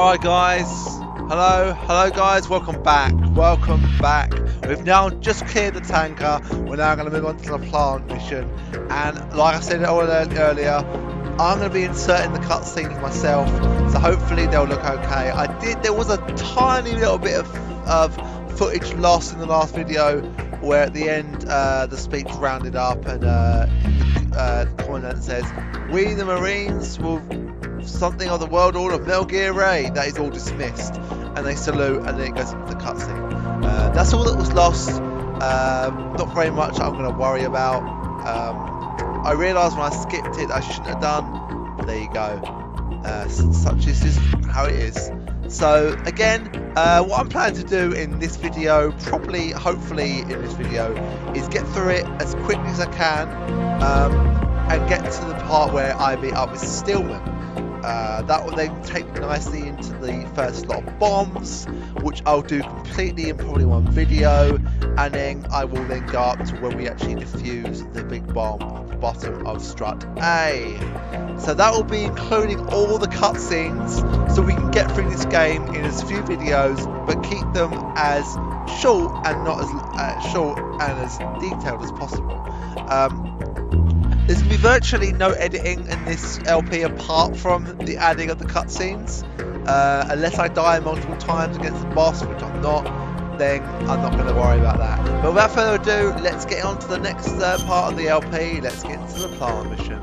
Alright guys, hello guys, welcome back. We've now just cleared the tanker. We're now going to move on to the plant mission, and like I said earlier, I'm going to be inserting the cutscenes myself, so hopefully they'll look okay. There was a tiny little bit of footage lost in the last video, where at the end the speech rounded up and the commandant says, "We the Marines will something of the world order of YOU-RDI." That is all dismissed, and they salute, and then it goes into the cutscene. That's all that was lost. Not very much I'm going to worry about. I realised when I skipped it I shouldn't have done, but there you go. Such is just how it is. So again, what I'm planning to do in this video, hopefully in this video, is get through it as quickly as I can, and get to the part where I meet up with Stillman. That will then take me nicely into the first lot of bombs, which I'll do completely in probably one video, and then I will then go up to when we actually defuse the big bomb at the bottom of strut A. So that will be including all the cutscenes, so we can get through this game in as few videos, but keep them as short and not as short and as detailed as possible. There's going to be virtually no editing in this LP apart from the adding of the cutscenes. Unless I die multiple times against the boss, which I'm not, then I'm not going to worry about that. But without further ado, let's get on to the next part of the LP. Let's get into the plant mission.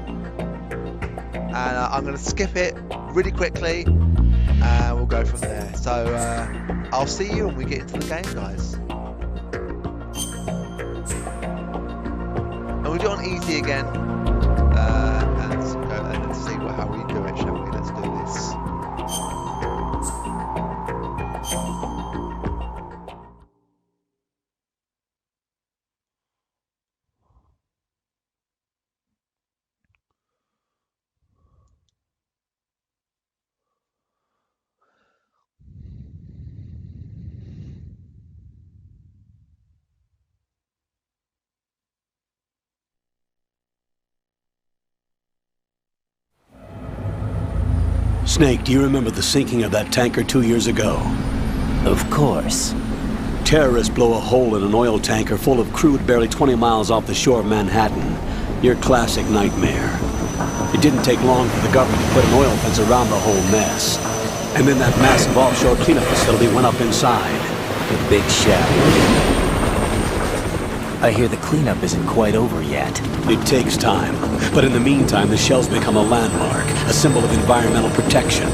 And I'm going to skip it really quickly, and we'll go from there. So I'll see you when we get into the game, guys. And we'll do it on easy again, and see how we do it, shall we? Let's do this. Snake, do you remember the sinking of that tanker 2 years ago? Of course. Terrorists blow a hole in an oil tanker full of crude barely 20 miles off the shore of Manhattan. Your classic nightmare. It didn't take long for the government to put an oil fence around the whole mess. And then that massive offshore cleanup facility went up inside. The big shell. I hear the cleanup isn't quite over yet. It takes time, but in the meantime, the shell's become a landmark, a symbol of environmental protection.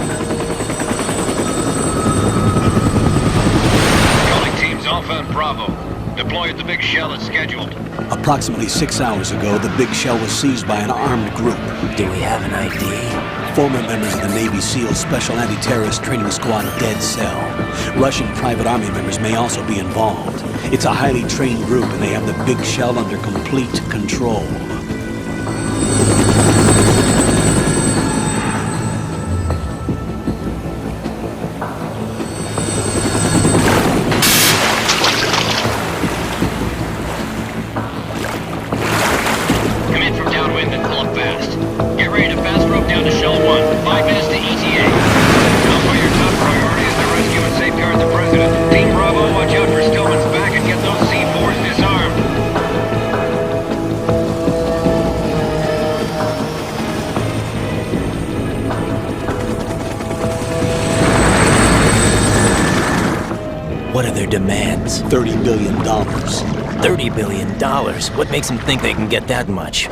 Calling teams Alpha and Bravo. Deploy at the big shell as scheduled. Approximately 6 hours ago, the big shell was seized by an armed group. Do we have an ID? Former members of the Navy SEALs Special Anti-Terrorist Training Squad Dead Cell. Russian private army members may also be involved. It's a highly trained group, and they have the big shell under complete control. Come in from downwind and pull up fast. Get ready to fast rope down to Shell 1. 5 minutes to ETA. Alpha, your top priority is to rescue and safeguard the President. Team Bravo, watch out for Stillman's back and get those C4s disarmed. What are their demands? $30 billion. $30 billion? What makes them think they can get that much?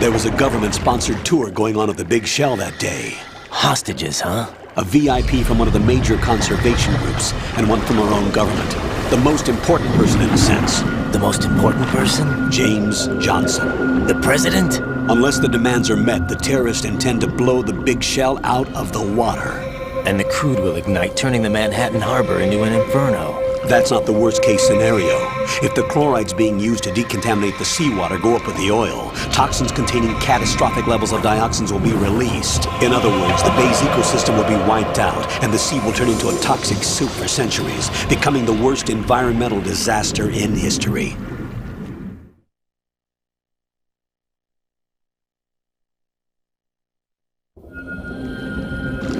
There was a government-sponsored tour going on at the big shell that day. Hostages, huh? A VIP from one of the major conservation groups, and one from our own government. The most important person in a sense. The most important person? James Johnson. The President? Unless the demands are met, the terrorists intend to blow the big shell out of the water. And the crude will ignite, turning the Manhattan Harbor into an inferno. That's not the worst-case scenario. If the chlorides being used to decontaminate the seawater go up with the oil, toxins containing catastrophic levels of dioxins will be released. In other words, the bay's ecosystem will be wiped out, and the sea will turn into a toxic soup for centuries, becoming the worst environmental disaster in history.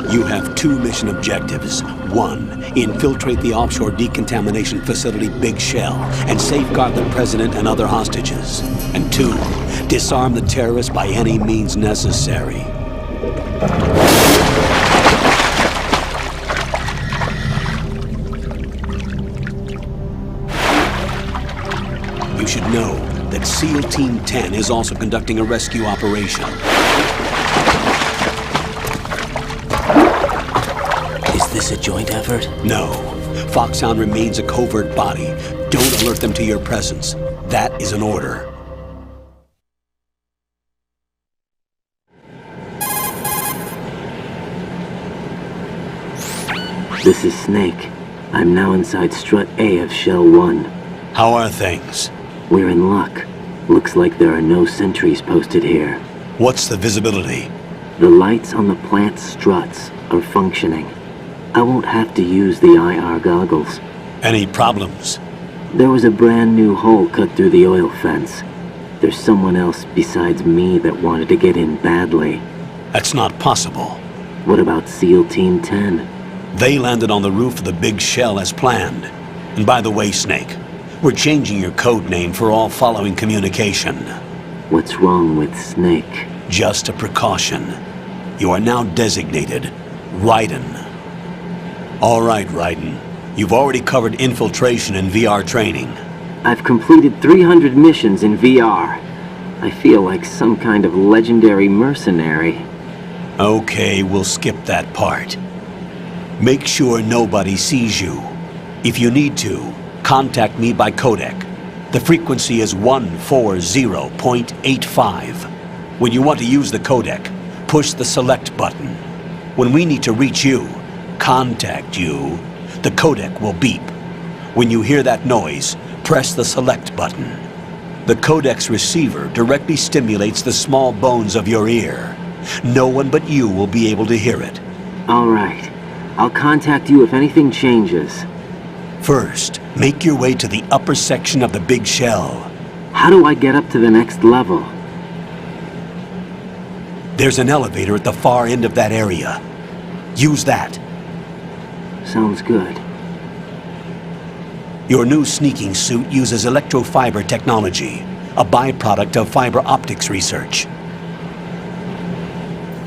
You have two mission objectives. One, infiltrate the offshore decontamination facility Big Shell and safeguard the president and other hostages. And two, disarm the terrorists by any means necessary. You should know that SEAL Team 10 is also conducting a rescue operation. Is this a joint effort? No. Foxhound remains a covert body. Don't alert them to your presence. That is an order. This is Snake. I'm now inside Strut A of Shell 1. How are things? We're in luck. Looks like there are no sentries posted here. What's the visibility? The lights on the plant's struts are functioning. I won't have to use the IR goggles. Any problems? There was a brand new hole cut through the oil fence. There's someone else besides me that wanted to get in badly. That's not possible. What about SEAL Team 10? They landed on the roof of the Big Shell as planned. And by the way, Snake, we're changing your code name for all following communication. What's wrong with Snake? Just a precaution. You are now designated Raiden. All right, Raiden. You've already covered infiltration and VR training. I've completed 300 missions in VR. I feel like some kind of legendary mercenary. Okay, we'll skip that part. Make sure nobody sees you. If you need to, contact me by codec. The frequency is 140.85. When you want to use the codec, push the select button. When we need to reach you, contact you, the codec will beep. When you hear that noise, press the select button. The codec's receiver directly stimulates the small bones of your ear. No one but you will be able to hear it. All right. I'll contact you if anything changes. First, make your way to the upper section of the Big Shell. How do I get up to the next level? There's an elevator at the far end of that area. Use that. Sounds good. Your new sneaking suit uses electrofiber technology, a byproduct of fiber optics research.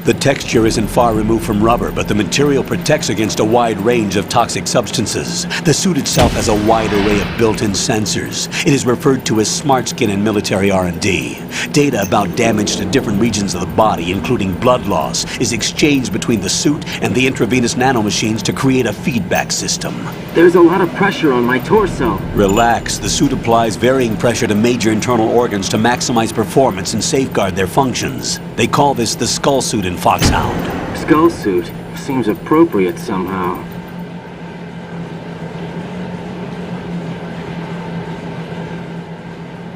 The texture isn't far removed from rubber, but the material protects against a wide range of toxic substances. The suit itself has a wide array of built-in sensors. It is referred to as smart skin in military R&D. Data about damage to different regions of the body, including blood loss, is exchanged between the suit and the intravenous nanomachines to create a feedback system. There's a lot of pressure on my torso. Relax. The suit applies varying pressure to major internal organs to maximize performance and safeguard their functions. They call this the skull suit in Foxhound. Skull suit seems appropriate somehow.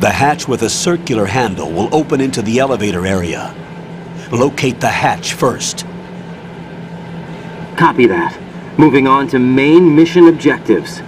The hatch with a circular handle will open into the elevator area. Locate the hatch first. Copy that. Moving on to main mission objectives.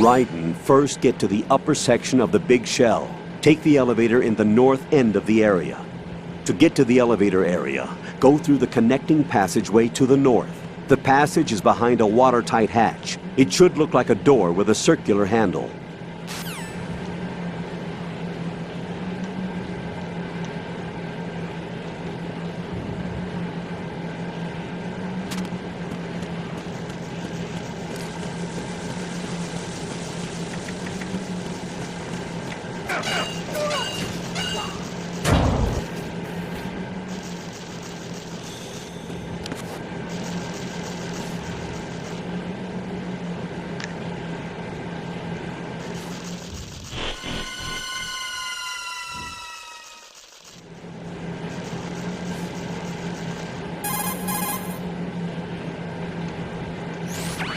Raiden, first get to the upper section of the Big Shell. Take the elevator in the north end of the area. To get to the elevator area, go through the connecting passageway to the north. The passage is behind a watertight hatch. It should look like a door with a circular handle.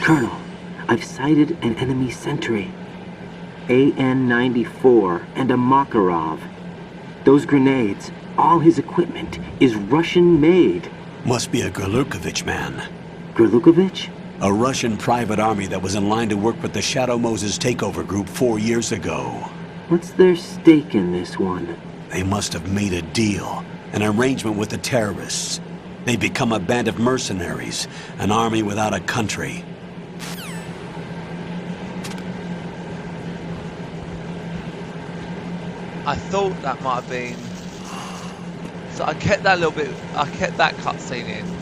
Colonel, I've sighted an enemy sentry. AN-94 and a Makarov. Those grenades, all his equipment, is Russian-made. Must be a Gerlukovich man. Gerlukovich? A Russian private army that was in line to work with the Shadow Moses takeover group 4 years ago. What's their stake in this one? They must have made a deal, an arrangement with the terrorists. They become a band of mercenaries, an army without a country. I thought that might have been. So I kept that little bit. I kept that cutscene in.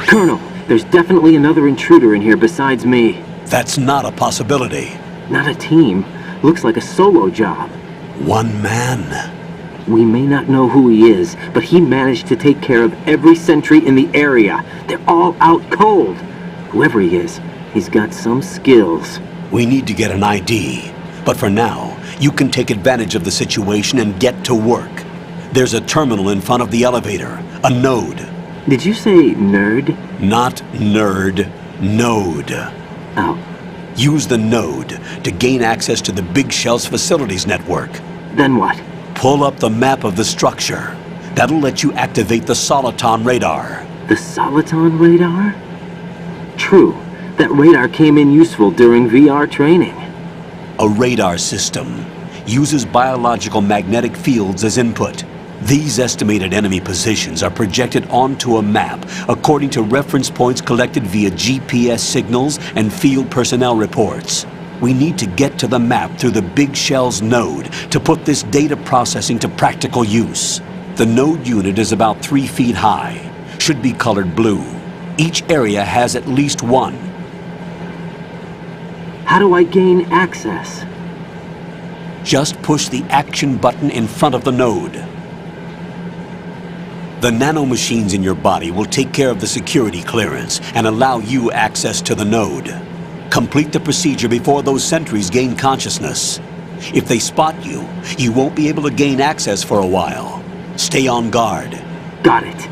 Colonel, there's definitely another intruder in here besides me. That's not a possibility. Not a team. Looks like a solo job. One man. We may not know who he is, but he managed to take care of every sentry in the area. They're all out cold. Whoever he is, he's got some skills. We need to get an ID. But for now, you can take advantage of the situation and get to work. There's a terminal in front of the elevator, a node. Did you say nerd? Not nerd, node. Oh, Use the node to gain access to the Big Shell's facilities network. then what? Pull up the map of the structure. That'll let you activate the Soliton radar. The Soliton radar? True. That radar came in useful during VR training. A radar system uses biological magnetic fields as input. These estimated enemy positions are projected onto a map according to reference points collected via GPS signals and field personnel reports. We need to get to the map through the Big Shell's node to put this data processing to practical use. The node unit is about 3 feet high, should be colored blue. Each area has at least one. How do I gain access? Just push the action button in front of the node. The nanomachines in your body will take care of the security clearance and allow you access to the node. Complete the procedure before those sentries gain consciousness. If they spot you, you won't be able to gain access for a while. Stay on guard. Got it.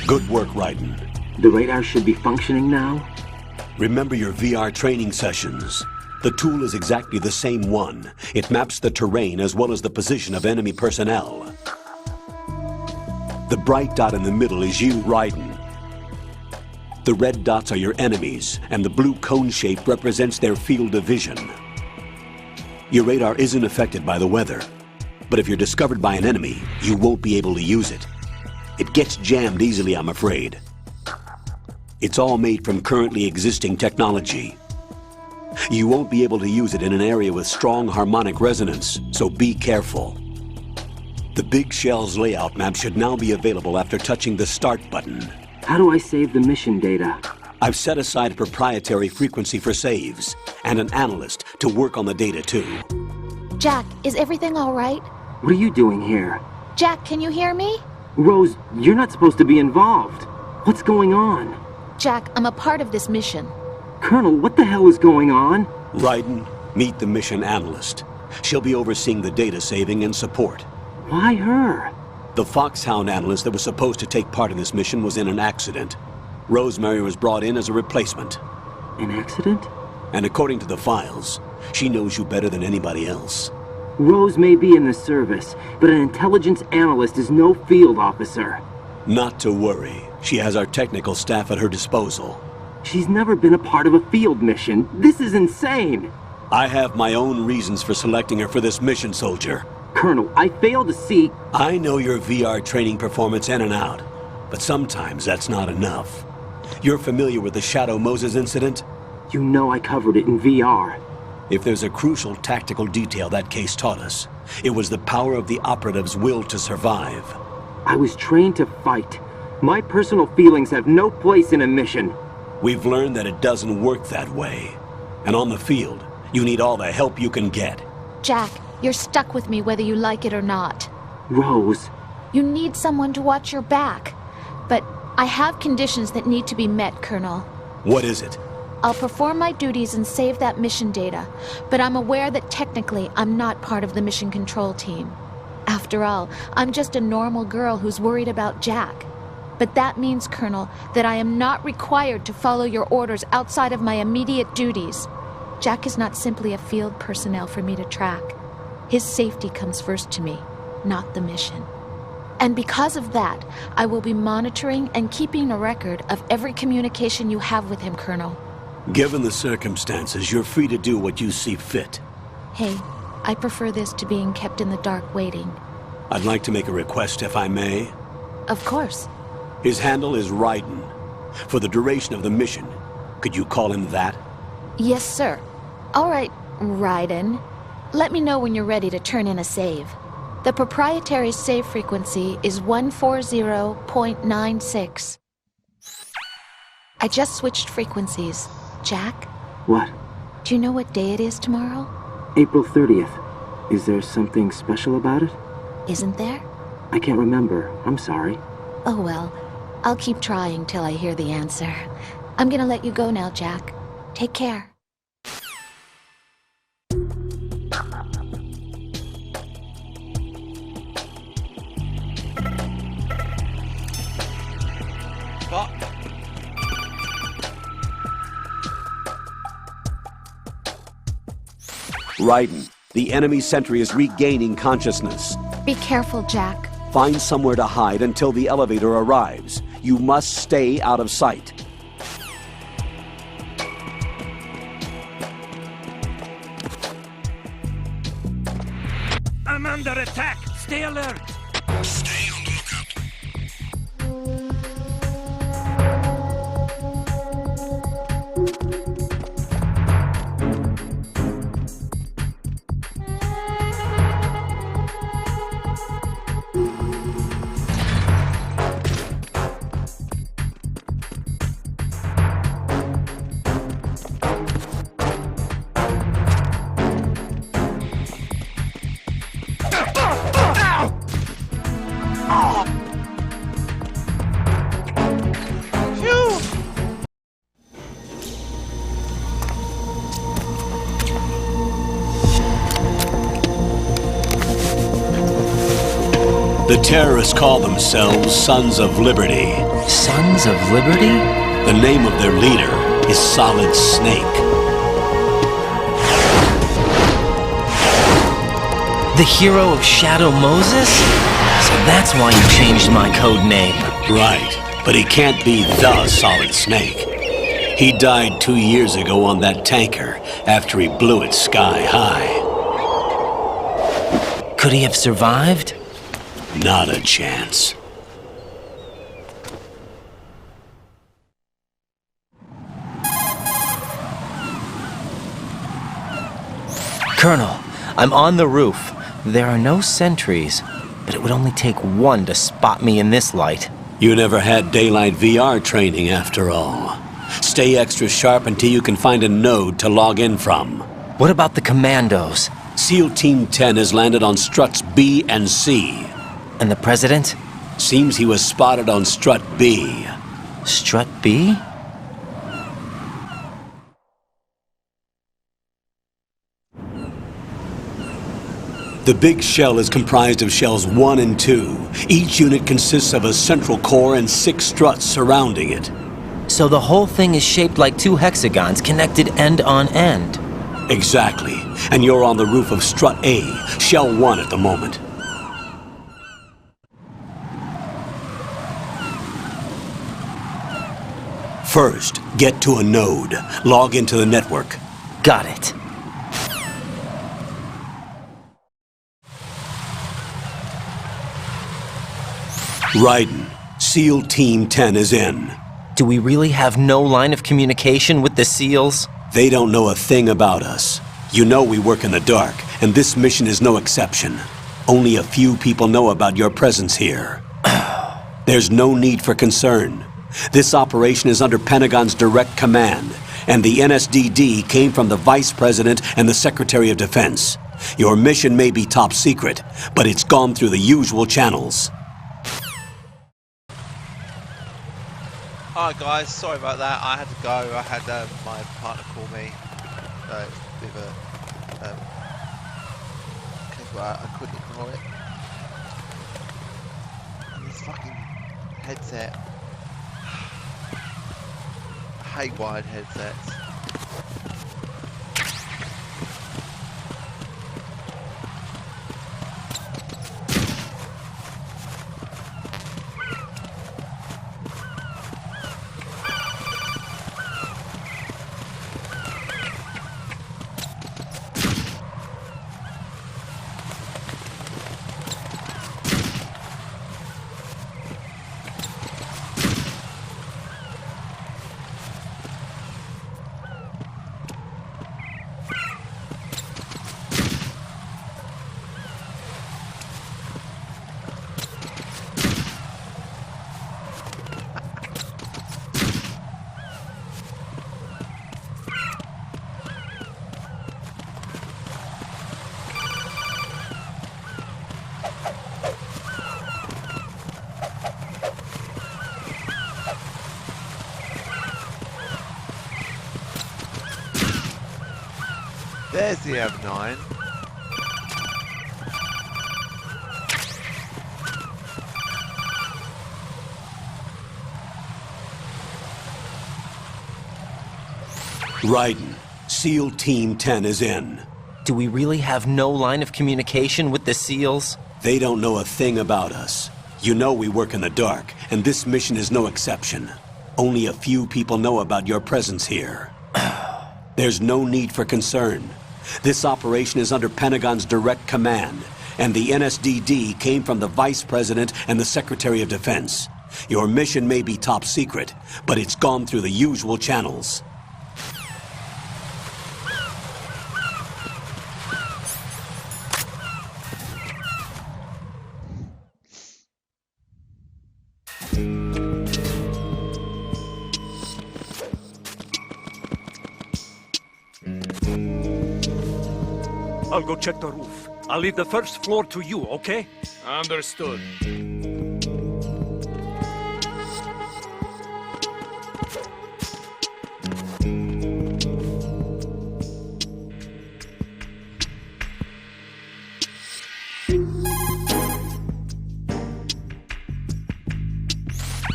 Good work, Raiden. The radar should be functioning now? Remember your VR training sessions. The tool is exactly the same one. It maps the terrain as well as the position of enemy personnel. The bright dot in the middle is you, Raiden. The red dots are your enemies, and the blue cone shape represents their field of vision. Your radar isn't affected by the weather, but if you're discovered by an enemy, you won't be able to use it. It gets jammed easily, I'm afraid. It's all made from currently existing technology. You won't be able to use it in an area with strong harmonic resonance, so be careful. The Big Shell's layout map should now be available after touching the Start button. How do I save the mission data? I've set aside a proprietary frequency for saves, and an analyst to work on the data too. Jack, is everything all right? What are you doing here? Jack, can you hear me? Rose, you're not supposed to be involved. What's going on? Jack, I'm a part of this mission. Colonel, what the hell is going on? Raiden, meet the mission analyst. She'll be overseeing the data saving and support. Why her? The Foxhound analyst that was supposed to take part in this mission was in an accident. Rosemary was brought in as a replacement. An accident? And according to the files, she knows you better than anybody else. Rose may be in the service, but an intelligence analyst is no field officer. Not to worry. She has our technical staff at her disposal. She's never been a part of a field mission. This is insane! I have my own reasons for selecting her for this mission, soldier. Colonel, I fail to see... I know your VR training performance in and out, but sometimes that's not enough. You're familiar with the Shadow Moses incident? You know I covered it in VR. If there's a crucial tactical detail that case taught us, it was the power of the operative's will to survive. I was trained to fight. My personal feelings have no place in a mission. We've learned that it doesn't work that way. And on the field, you need all the help you can get. Jack, you're stuck with me whether you like it or not. Rose. You need someone to watch your back. But I have conditions that need to be met, Colonel. What is it? I'll perform my duties and save that mission data, but I'm aware that technically I'm not part of the mission control team. After all, I'm just a normal girl who's worried about Jack. But that means, Colonel, that I am not required to follow your orders outside of my immediate duties. Jack is not simply a field personnel for me to track. His safety comes first to me, not the mission. And because of that, I will be monitoring and keeping a record of every communication you have with him, Colonel. Given the circumstances, you're free to do what you see fit. Hey, I prefer this to being kept in the dark waiting. I'd like to make a request, if I may. Of course. His handle is Raiden. For the duration of the mission, could you call him that? Yes, sir. All right, Raiden. Let me know when you're ready to turn in a save. The proprietary save frequency is 140.96. I just switched frequencies. Jack? What? Do you know what day it is tomorrow? April 30th. Is there something special about it? Isn't there? I can't remember. I'm sorry. Oh well, I'll keep trying till I hear the answer. I'm gonna let you go now, Jack. Take care. Fuck. Raiden, the enemy sentry is regaining consciousness. Be careful, Jack. Find somewhere to hide until the elevator arrives. You must stay out of sight. I'm under attack! Stay alert! Stay on the lookout. The terrorists call themselves Sons of Liberty. Sons of Liberty? The name of their leader is Solid Snake. The hero of Shadow Moses? So that's why you changed my code name. Right, but he can't be the Solid Snake. He died 2 years ago on that tanker after he blew it sky high. Could he have survived? Not a chance. Colonel, I'm on the roof. There are no sentries, but it would only take one to spot me in this light. You never had daylight VR training after all. Stay extra sharp until you can find a node to log in from. What about the commandos? SEAL Team 10 has landed on struts B and C. And the president? Seems he was spotted on strut B. Strut B? The big shell is comprised of shells 1 and 2. Each unit consists of a central core and 6 struts surrounding it. So the whole thing is shaped like 2 hexagons connected end on end. Exactly. And you're on the roof of strut A, shell 1 at the moment. First, get to a node. Log into the network. Got it. Raiden, SEAL Team 10 is in. Do we really have no line of communication with the SEALs? They don't know a thing about us. You know we work in the dark, and this mission is no exception. Only a few people know about your presence here. There's no need for concern. This operation is under Pentagon's direct command, and the NSDD came from the Vice President and the Secretary of Defense. Your mission may be top secret, but it's gone through the usual channels. Alright guys, sorry about that. I had to go. I had my partner call me. So it's a bit of a case where I couldn't ignore it. And this fucking headset. I hate wired headsets. There's the M9. Raiden, SEAL Team 10 is in. Do we really have no line of communication with the SEALs? They don't know a thing about us. You know we work in the dark, and this mission is no exception. Only a few people know about your presence here. There's no need for concern. This operation is under Pentagon's direct command, and the NSDD came from the Vice President and the Secretary of Defense. Your mission may be top secret, but it's gone through the usual channels. I'll go check the roof. I'll leave the first floor to you, okay? Understood.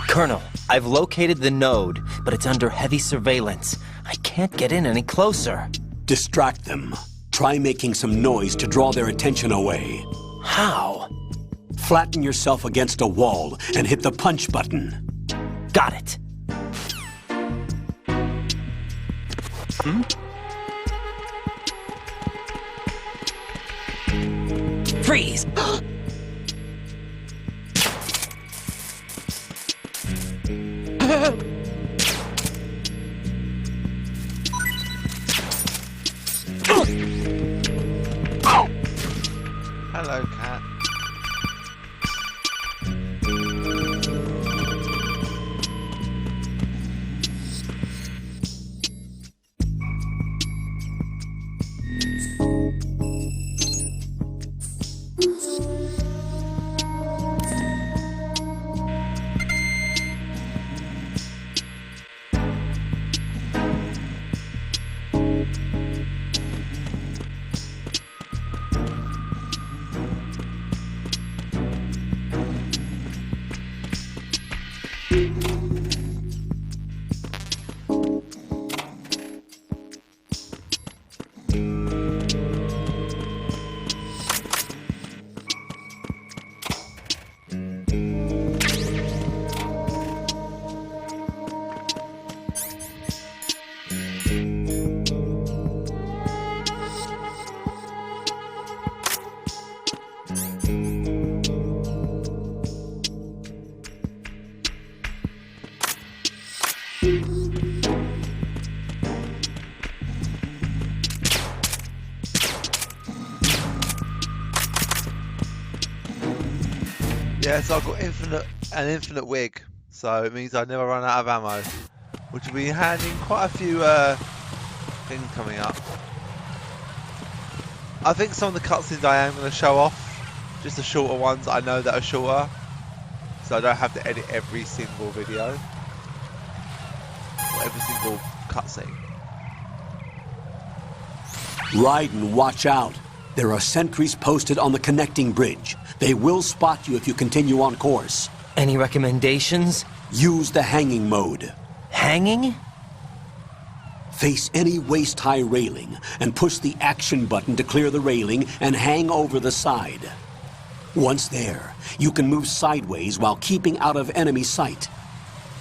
Colonel, I've located the node, but it's under heavy surveillance. I can't get in any closer. Distract them. Try making some noise to draw their attention away. How? Flatten yourself against a wall and hit the punch button. Got it. Freeze! Hello, cat. Yeah, so I've got an infinite wig, so it means I never run out of ammo, which will be handy in quite a few things coming up. I think some of the cutscenes I am going to show off, just the shorter ones I know that are shorter, so I don't have to edit every single video, or every single cutscene. Raiden, watch out. There are sentries posted on the connecting bridge. They will spot you if you continue on course. Any recommendations? Use the hanging mode. Hanging? Face any waist-high railing and push the action button to clear the railing and hang over the side. Once there, you can move sideways while keeping out of enemy sight.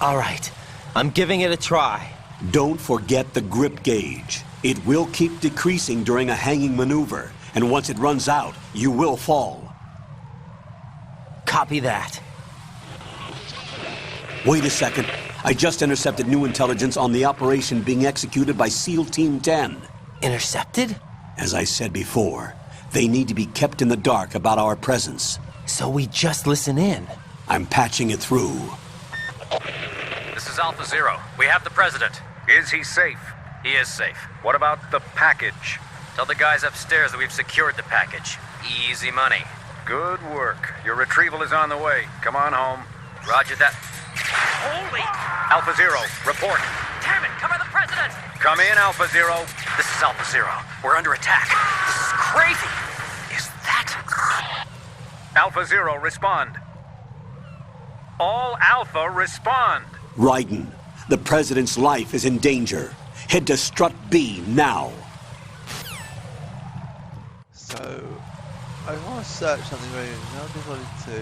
All right, I'm giving it a try. Don't forget the grip gauge. It will keep decreasing during a hanging maneuver, and once it runs out, you will fall. Copy that. Wait a second. I just intercepted new intelligence on the operation being executed by SEAL Team 10. Intercepted? As I said before, they need to be kept in the dark about our presence. So we just listen in. I'm patching it through. This is Alpha Zero. We have the president. Is he safe? He is safe. What about the package? Tell the guys upstairs that we've secured the package. Easy money. Good work. Your retrieval is on the way. Come on home. Roger that. Holy! Alpha Zero, report. Damn it! Cover the president! Come in, Alpha Zero. This is Alpha Zero. We're under attack. This is crazy. Is that... Alpha Zero, respond. All Alpha, respond. Raiden, the president's life is in danger. Head to Strut B now. So, I want to search something very now devoted to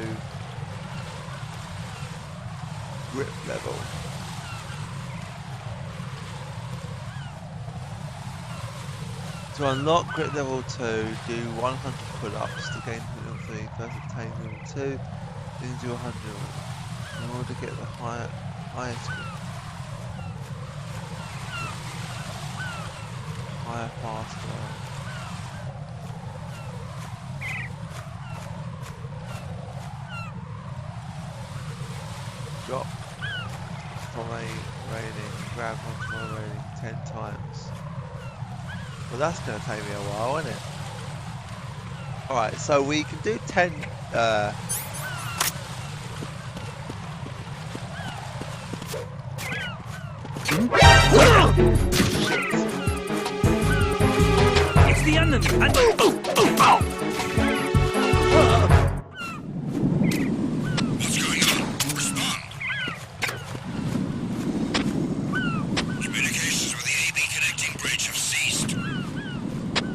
grip level. To unlock grip level 2, do 100 pull-ups to gain level 3. First obtain level 2, then do 100 in order to get the highest grip. Higher, faster. Drop from a railing, grab onto a railing 10 times. Well, that's going to take me a while, isn't it? Alright, so we can do 10. It's the enemy! And... What's going on? Respond. Communications with the AB connecting bridge have ceased.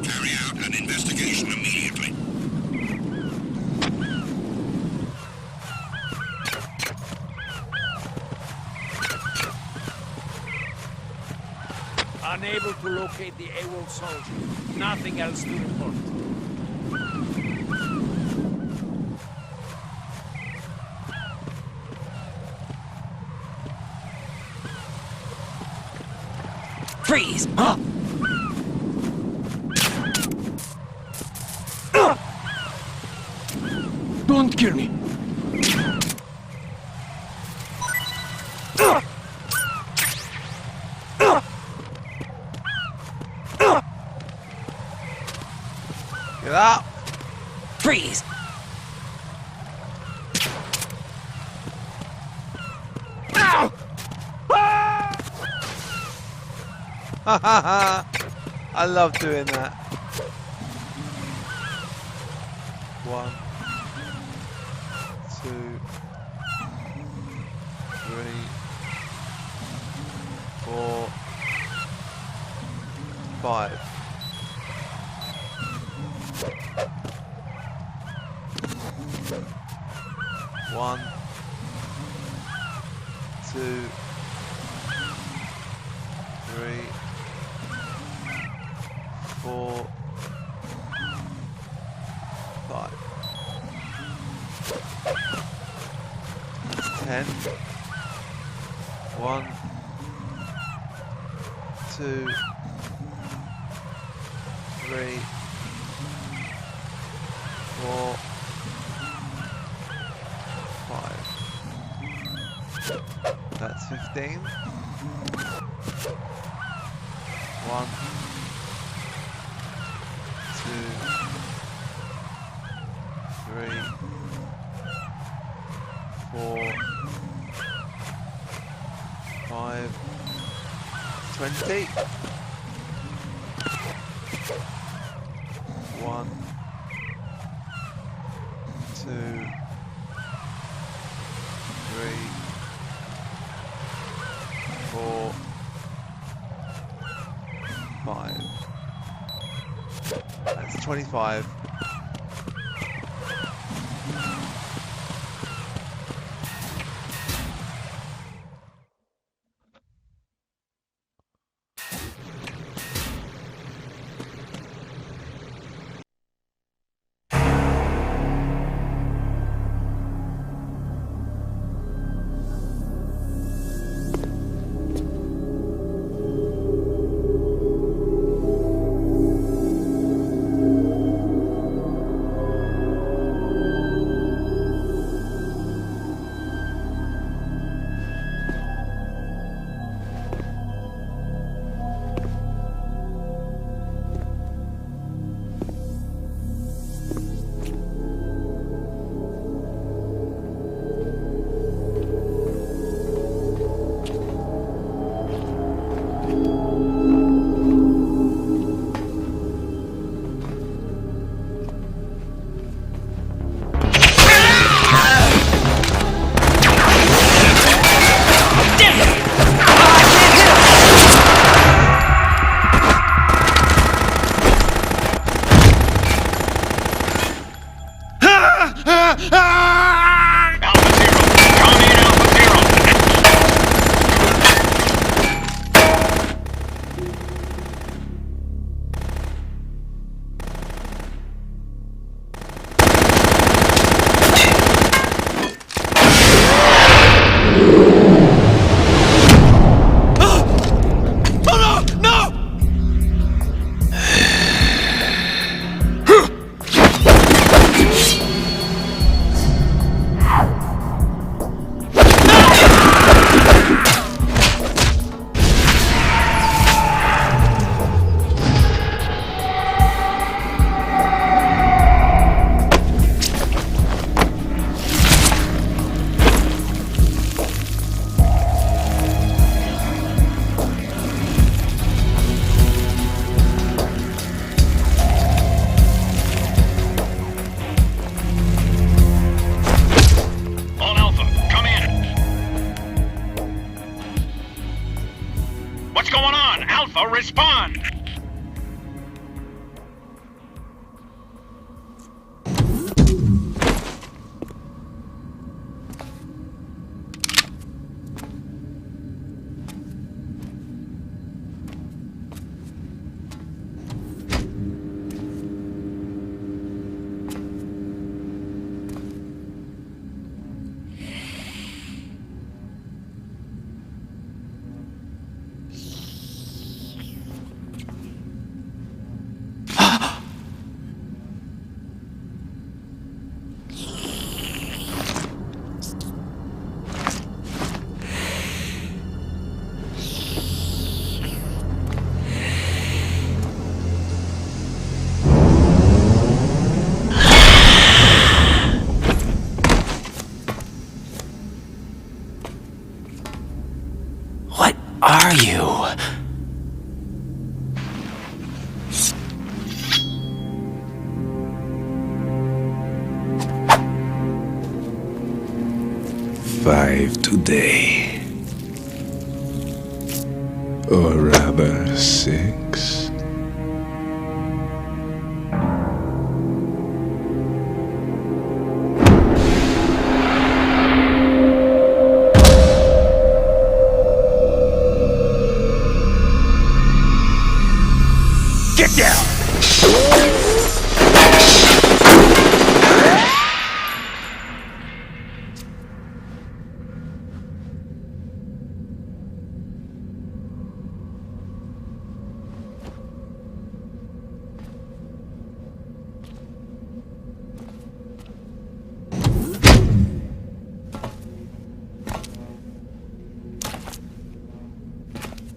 Carry out an investigation immediately. Unable to locate the AWOL soldier. Nothing else to report. Freeze! Don't kill me. Get up! Freeze! Ow! I love doing that. 1, 2, 3, 4, 5. One, 2, 3, 4, 5. 10. 1, 2, 3, 4, 5. That's 15. 1, 2, 3, 4, 5, 20. 1, 2, 3, 4, 5. That's 25. are you? Five today. Or rather, 6. Get down!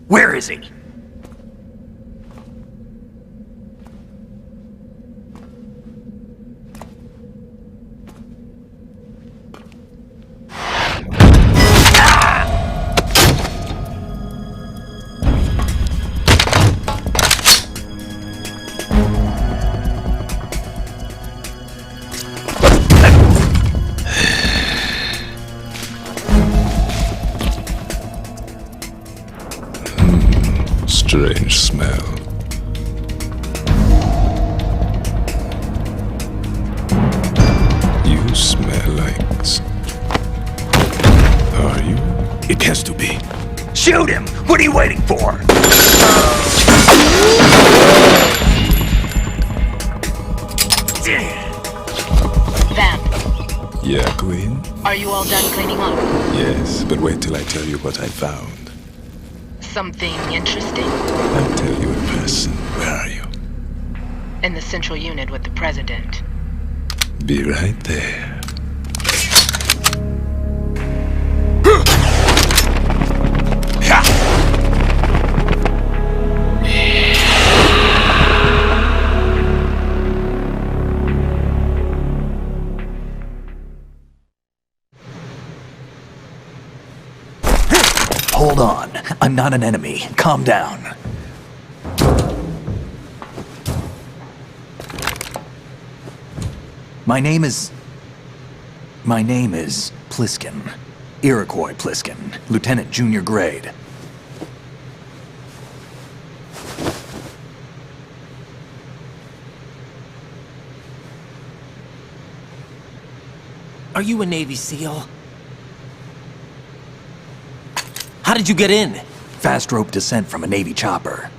Where is he? Strange smell. You smell like... Are you? It has to be. Shoot him! What are you waiting for? Vamp, Yeah, Queen? are you all done cleaning up? Yes, but wait till I tell you what I found. Something interesting? I'll tell you in person. Where are you? In the central unit with the president. Be right there. Hold on. I'm not an enemy. Calm down. My name is Pliskin. Iroquois Pliskin. Lieutenant Junior Grade. Are you a Navy SEAL? How did you get in? Fast rope descent from a Navy chopper.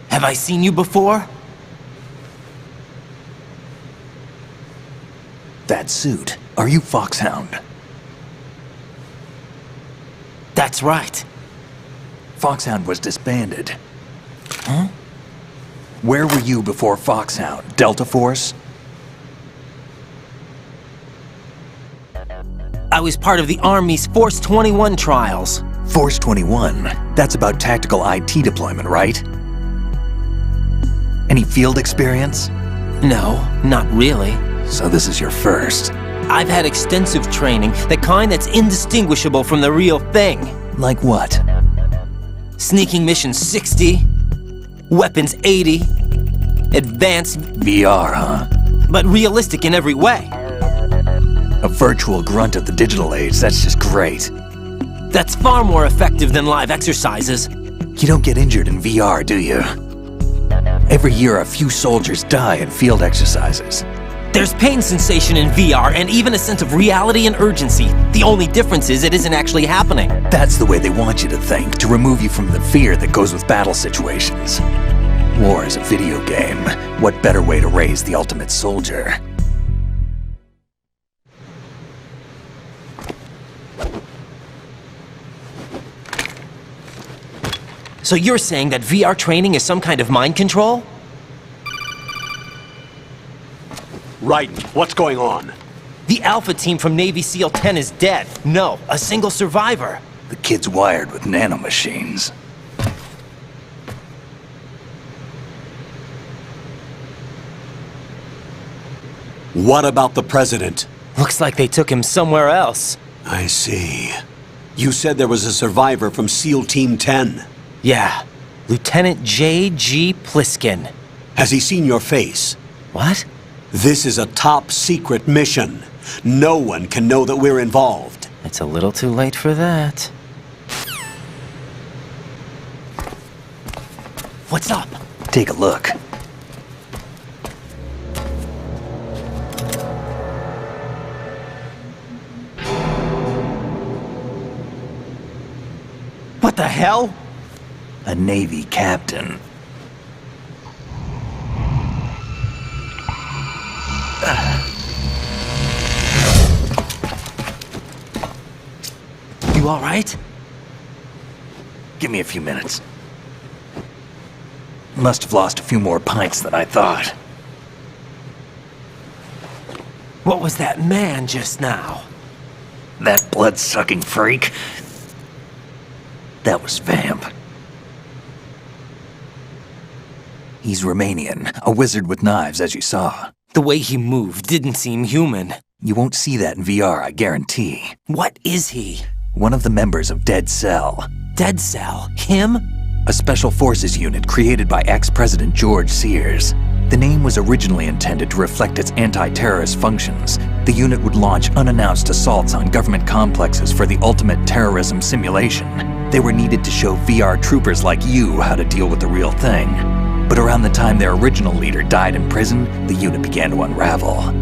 Have I seen you before? That suit. Are you Foxhound? That's right. Foxhound was disbanded. Huh? Where were you before Foxhound? Delta Force? I was part of the Army's Force 21 trials. Force 21? That's about tactical IT deployment, right? Any field experience? No, not really. So this is your first. I've had extensive training, the kind that's indistinguishable from the real thing. Like what? Sneaking mission 60, weapons 80, advanced VR, huh? but realistic in every way. A virtual grunt of the digital age, that's just great. That's far more effective than live exercises. You don't get injured in VR, do you? Every year a few soldiers die in field exercises. There's pain sensation in VR and even a sense of reality and urgency. The only difference is it isn't actually happening. That's the way they want you to think, to remove you from the fear that goes with battle situations. War is a video game. What better way to raise the ultimate soldier? So you're saying that VR training is some kind of mind control? Right. What's going on? The Alpha team from Navy SEAL 10 is dead. No, a single survivor. The kid's wired with nanomachines. What about the president? Looks like they took him somewhere else. I see. You said there was a survivor from SEAL Team 10. Yeah, Lieutenant J.G. Pliskin. Has he seen your face? What? This is a top secret mission. No one can know that we're involved. It's a little too late for that. What's up? Take a look. What the hell? A Navy captain. You all right? Give me a few minutes. Must have lost a few more pints than I thought. What was that man just now? That blood-sucking freak? That was Vamp. He's Romanian, a wizard with knives, as you saw. The way he moved didn't seem human. You won't see that in VR, I guarantee. What is he? One of the members of Dead Cell. Dead Cell? Him? A special forces unit created by ex-President George Sears. The name was originally intended to reflect its anti-terrorist functions. The unit would launch unannounced assaults on government complexes for the ultimate terrorism simulation. They were needed to show VR troopers like you how to deal with the real thing. But around the time their original leader died in prison, the unit began to unravel.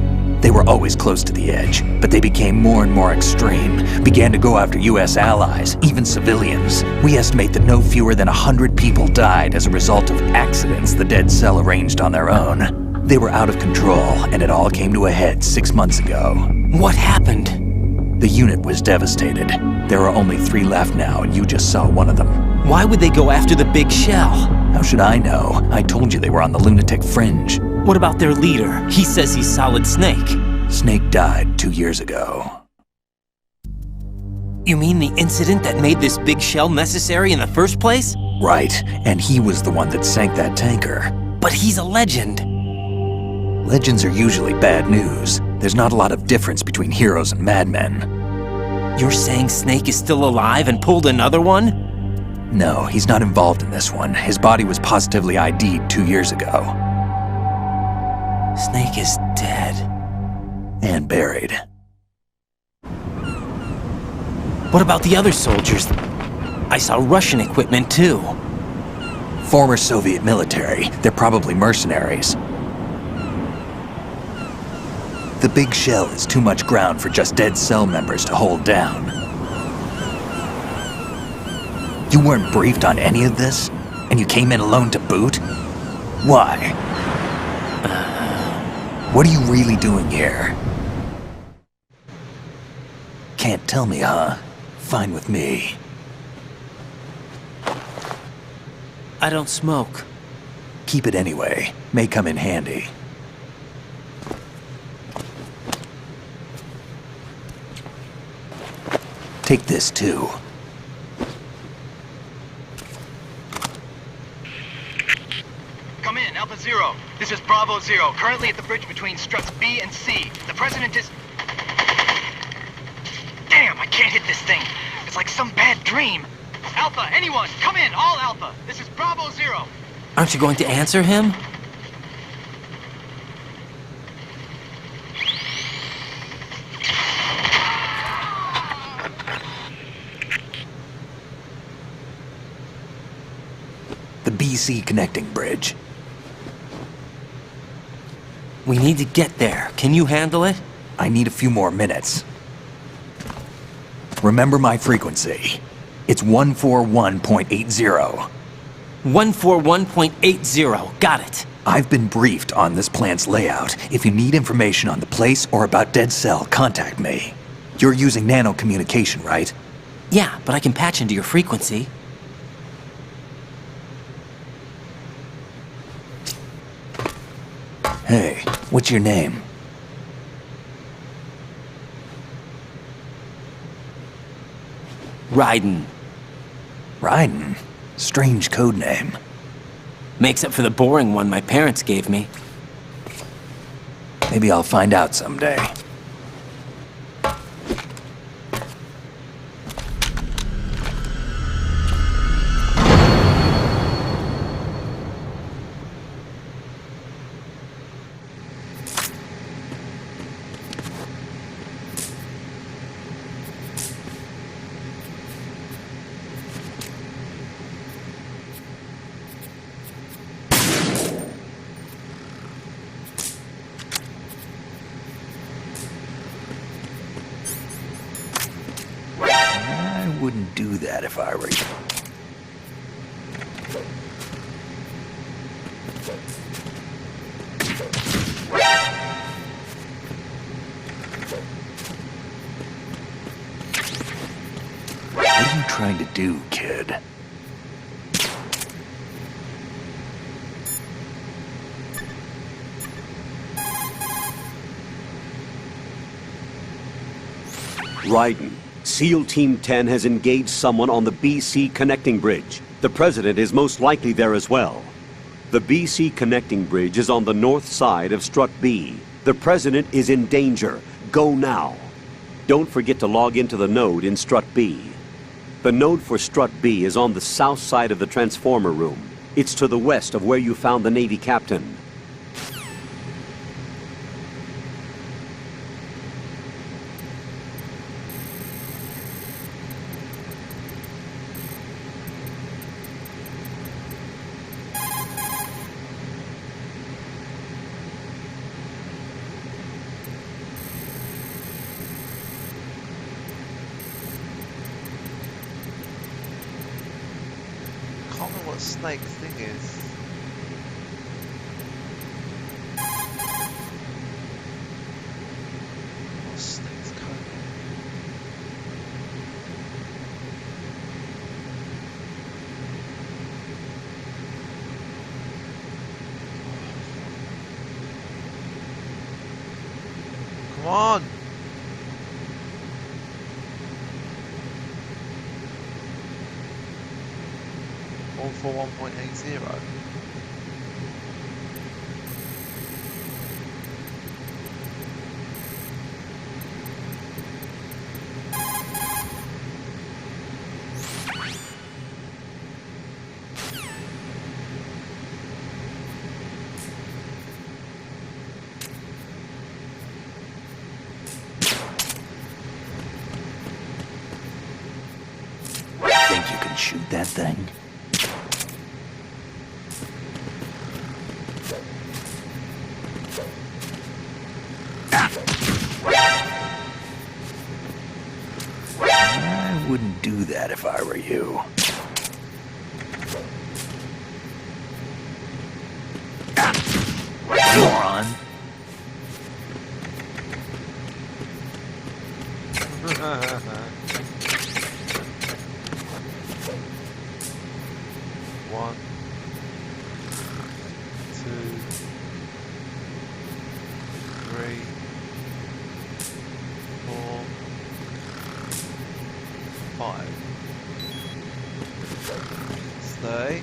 They were always close to the edge, but they became more and more extreme, began to go after US allies, even civilians. We estimate that no fewer than 100 people died as a result of accidents the Dead Cell arranged on their own. They were out of control, and it all came to a head 6 months ago. What happened? The unit was devastated. There are only 3 left now, and you just saw one of them. Why would they go after the big shell? How should I know? I told you they were on the lunatic fringe. What about their leader? He says he's Solid Snake. Snake died 2 years ago. You mean the incident that made this big shell necessary in the first place? Right, and he was the one that sank that tanker. But he's a legend. Legends are usually bad news. There's not a lot of difference between heroes and madmen. You're saying Snake is still alive and pulled another one? No, he's not involved in this one. His body was positively ID'd 2 years ago. Snake is dead. And buried. What about the other soldiers? I saw Russian equipment too. Former Soviet military. They're probably mercenaries. The big shell is too much ground for just Dead Cell members to hold down. You weren't briefed on any of this? And you came in alone to boot? Why? What are you really doing here? Can't tell me, huh? Fine with me. I don't smoke. Keep it anyway. May come in handy. Take this too. Come in, Alpha Zero. This is Bravo Zero, currently at the bridge between struts B and C. The President is... Damn, I can't hit this thing. It's like some bad dream. Alpha, anyone, come in, all Alpha. This is Bravo Zero. Aren't you going to answer him? The BC connecting bridge. We need to get there. Can you handle it? I need a few more minutes. Remember my frequency. It's 141.80. 141.80. Got it. I've been briefed on this plant's layout. If you need information on the place or about Dead Cell, contact me. You're using nano communication, right? Yeah, but I can patch into your frequency. Hey, what's your name? Raiden. Raiden? Strange code name. Makes up for the boring one my parents gave me. Maybe I'll find out someday. wouldn't do that if I were you. What are you trying to do, kid? Raiden, SEAL Team 10 has engaged someone on the BC connecting bridge. The President is most likely there as well. The BC connecting bridge is on the north side of Strut B. The President is in danger. Go now. Don't forget to log into the node in Strut B. The node for Strut B is on the south side of the transformer room. It's to the west of where you found the Navy captain. I can't remember what Snake's thing is. What's Snake's code? Come on! All for 1.80. Think you can shoot that thing? I wouldn't do that if I were you. Moron. One, two, three, four, five. Stay.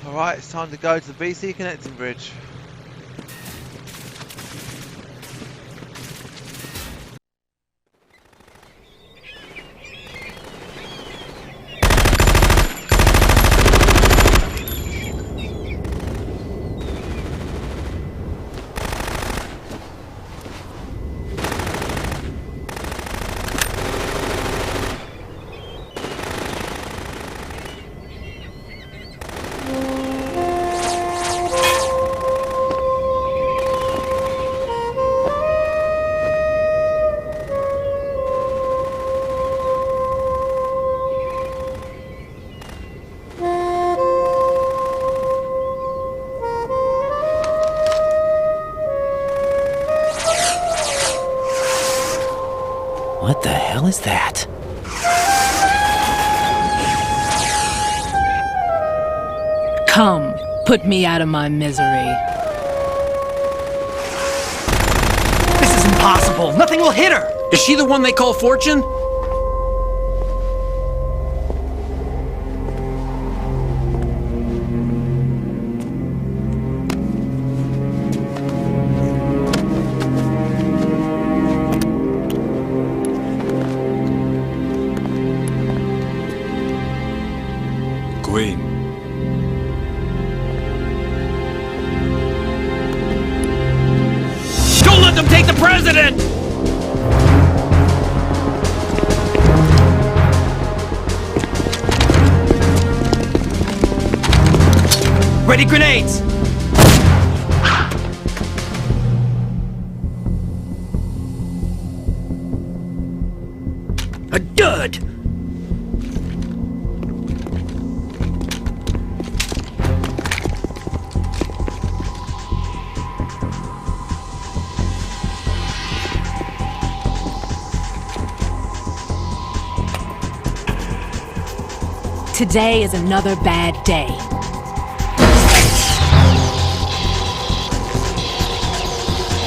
Alright, it's time to go to the BC connecting bridge. What the hell is that? Come, put me out of my misery. This is impossible. Nothing will hit her. Is she the one they call Fortune? Queen. them take the president! Ready grenades! A dud! Today is another bad day.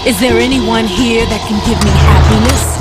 Is there anyone here that can give me happiness?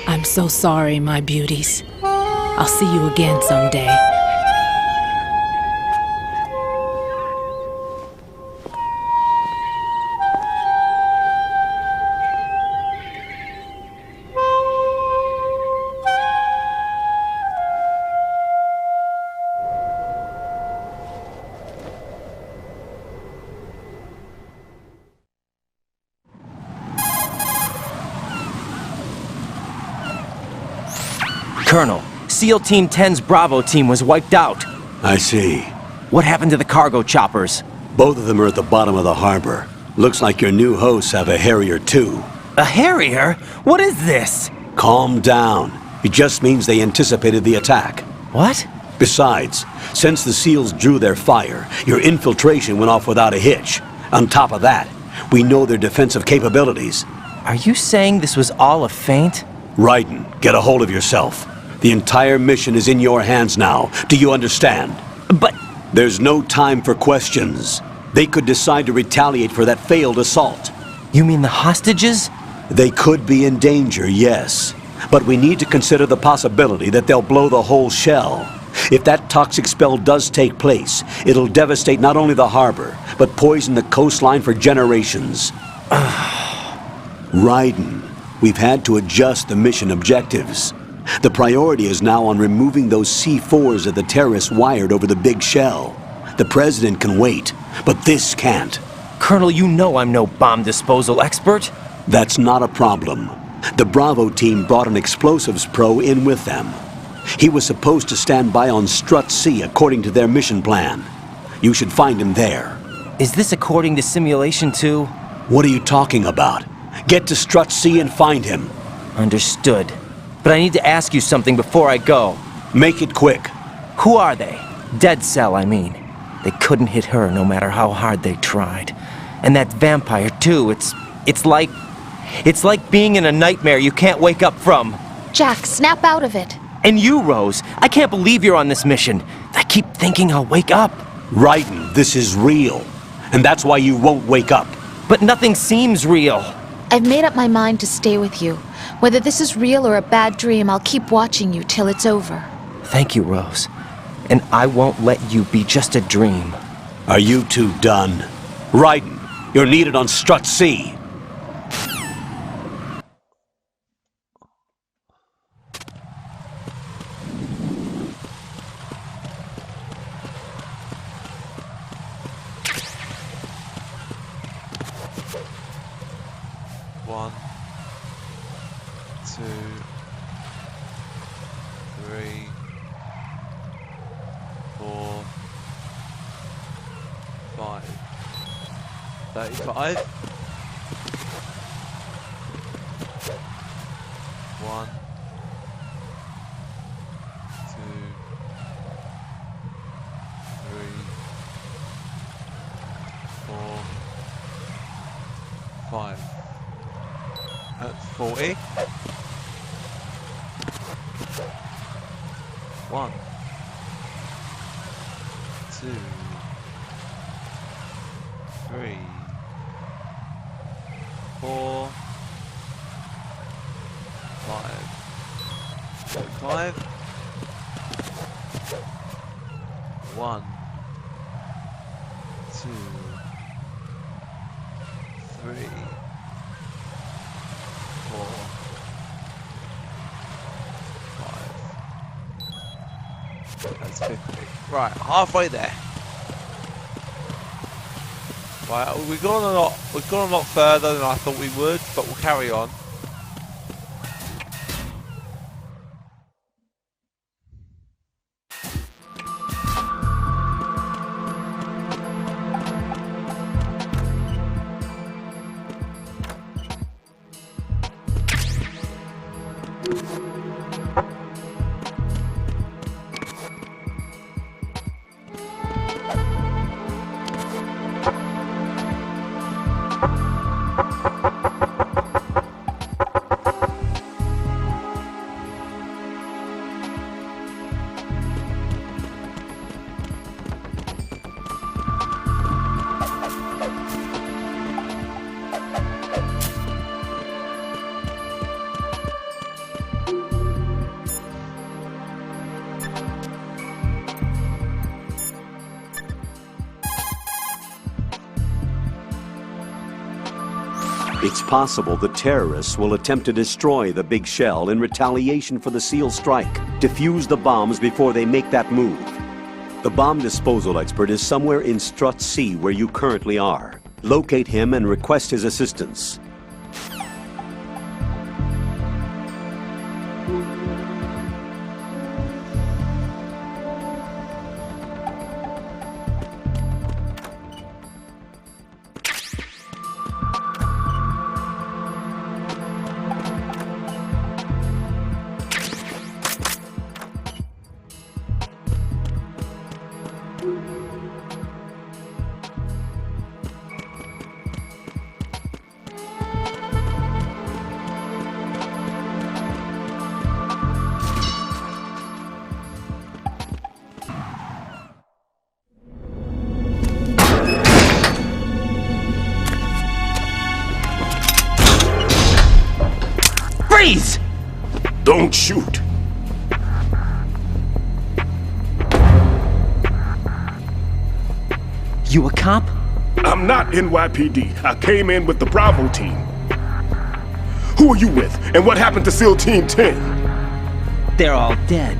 I'm so sorry, my beauties. I'll see you again someday. Colonel, SEAL Team 10's Bravo team was wiped out. I see. What happened to the cargo choppers? Both of them are at the bottom of the harbor. Looks like your new hosts have a Harrier too. A Harrier? What is this? Calm down. It just means they anticipated the attack. What? Besides, since the SEALs drew their fire, your infiltration went off without a hitch. On top of that, we know their defensive capabilities. Are you saying this was all a feint? Raiden, get a hold of yourself. The entire mission is in your hands now. Do you understand? But... There's no time for questions. They could decide to retaliate for that failed assault. You mean the hostages? They could be in danger, yes. But we need to consider the possibility that they'll blow the whole shell. If that toxic spell does take place, it'll devastate not only the harbor, but poison the coastline for generations. Raiden, we've had to adjust the mission objectives. The priority is now on removing those C4s that the terrorists wired over the big shell. The president can wait, but this can't. Colonel, you know I'm no bomb disposal expert. That's not a problem. The Bravo team brought an explosives pro in with them. He was supposed to stand by on Strut C according to their mission plan. You should find him there. Is this according to Simulation 2? What are you talking about? Get to Strut C and find him. Understood. But I need to ask you something before I go. Make it quick. Who are they? Dead Cell, I mean. They couldn't hit her no matter how hard they tried. And that vampire, too, it's like being in a nightmare you can't wake up from. Jack, snap out of it. And you, Rose, I can't believe you're on this mission. I keep thinking I'll wake up. Raiden, this is real. And that's why you won't wake up. But nothing seems real. I've made up my mind to stay with you. Whether this is real or a bad dream, I'll keep watching you till it's over. Thank you, Rose. And I won't let you be just a dream. Are you two done? Raiden, you're needed on Strut C. One, 2, 3, 4, 5, 35. 1, 2, 3, 4, 5. That's 40. 1, 2, 3, 4, 5. 5. 1, 2, 3, 4, 5. That's 50. Right, halfway there. Right, we've gone a lot further than I thought we would, but we'll carry on. It's possible the terrorists will attempt to destroy the big shell in retaliation for the SEAL strike. Defuse the bombs before they make that move. The bomb disposal expert is somewhere in Strut C where you currently are. Locate him and request his assistance. Freeze! Don't shoot! You a cop? I'm not NYPD. I came in with the Bravo team. Who are you with? And what happened to SEAL Team 10? They're all dead.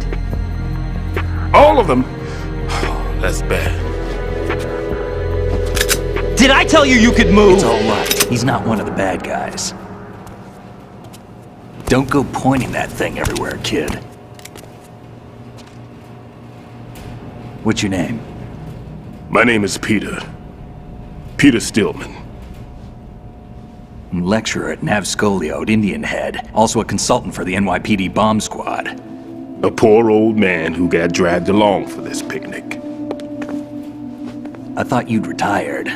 All of them? Oh, that's bad. Did I tell you you could move? It's all right. He's not one of the bad guys. Don't go pointing that thing everywhere, kid. What's your name? My name is Peter. Peter Stillman. Lecturer at Navscolio at Indian Head. Also a consultant for the NYPD bomb squad. A poor old man who got dragged along for this picnic. I thought you'd retired.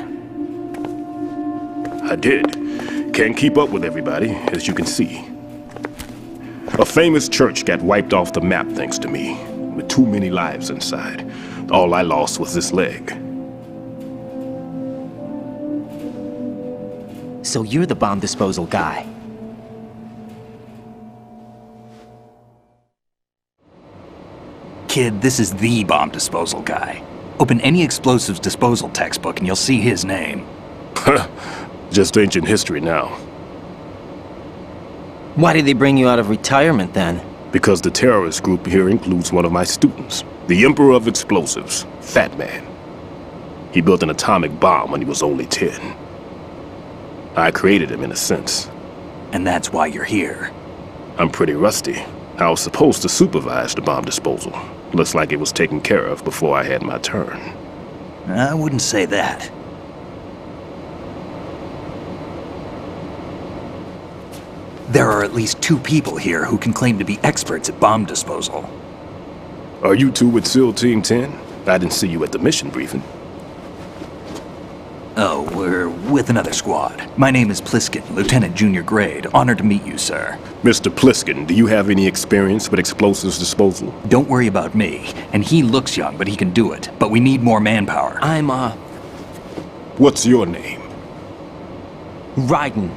I did. Can't keep up with everybody, as you can see. A famous church got wiped off the map thanks to me, with too many lives inside. All I lost was this leg. So you're the bomb disposal guy. Kid, this is the bomb disposal guy. Open any explosives disposal textbook and you'll see his name. Just ancient history now. Why did they bring you out of retirement then? Because the terrorist group here includes one of my students, the Emperor of Explosives, Fat Man. He built an atomic bomb when he was only 10. I created him in a sense. And that's why you're here. I'm pretty rusty. I was supposed to supervise the bomb disposal. Looks like it was taken care of before I had my turn. I wouldn't say that. There are at least 2 people here who can claim to be experts at bomb disposal. Are you two with SEAL Team 10? I didn't see you at the mission briefing. Oh, we're With another squad. My name is Pliskin, Lieutenant Junior Grade. Honored to meet you, sir. Mr. Pliskin, do you have any experience with explosives disposal? Don't worry about me. And he looks young, but he can do it. But we need more manpower. What's your name? Raiden.